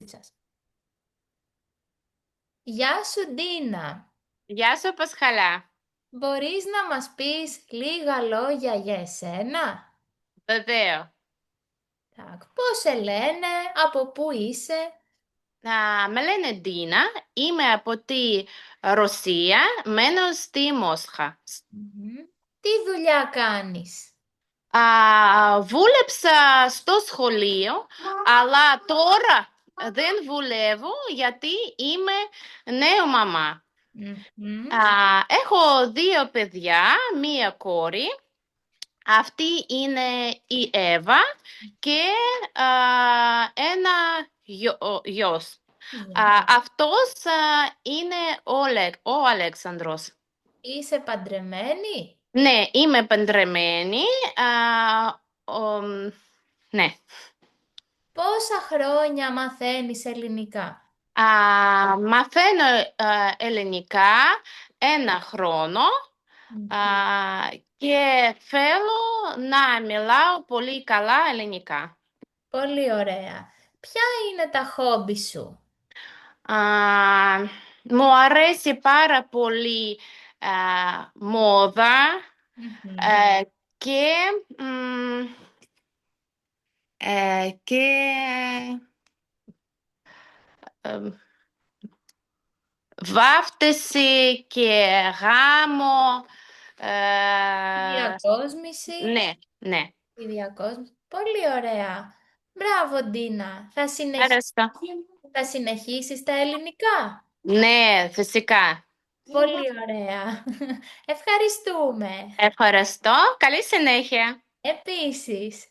σας. Γεια σου, Ντίνα. Γεια σου, Πασχαλά. Μπορείς να μας πεις λίγα λόγια για εσένα? Βεβαίω. Πώς σε λένε, από πού είσαι? Με λένε Ντίνα, είμαι από τη Ρωσία, μένω στη Μόσχα. Μμμ. Τι δουλειά κάνεις? Βούλεψα στο σχολείο, αλλά τώρα δεν βουλεύω γιατί είμαι νέο μαμά. Μμμ. Έχω δύο παιδιά, μία κόρη. Αυτή είναι η Εύα και ένα γιος. Γεια. Αυτός είναι ο Αλέξανδρος. Είσαι παντρεμένη? Ναι, είμαι παντρεμένη. Ναι. Πόσα χρόνια μαθαίνεις ελληνικά? Μαθαίνω ελληνικά ένα χρόνο α, Μμμ. και θέλω να μιλάω πολύ καλά ελληνικά. Πολύ ωραία. Ποια είναι τα χόμπι σου? Α, Μου αρέσει πάρα πολύ μόδα Μμμ. ε, και, μ, και ε, βάφτιση και γάμο. Διακόσμηση. Ναι, ναι. Τη διακόσμηση. Πολύ ωραία. Μπράβο, Ντίνα. Ευχαριστώ. Θα συνεχίσεις τα ελληνικά. Ναι, φυσικά. Πολύ ωραία. Ευχαριστούμε. Ευχαριστώ. Καλή συνέχεια. Επίσης.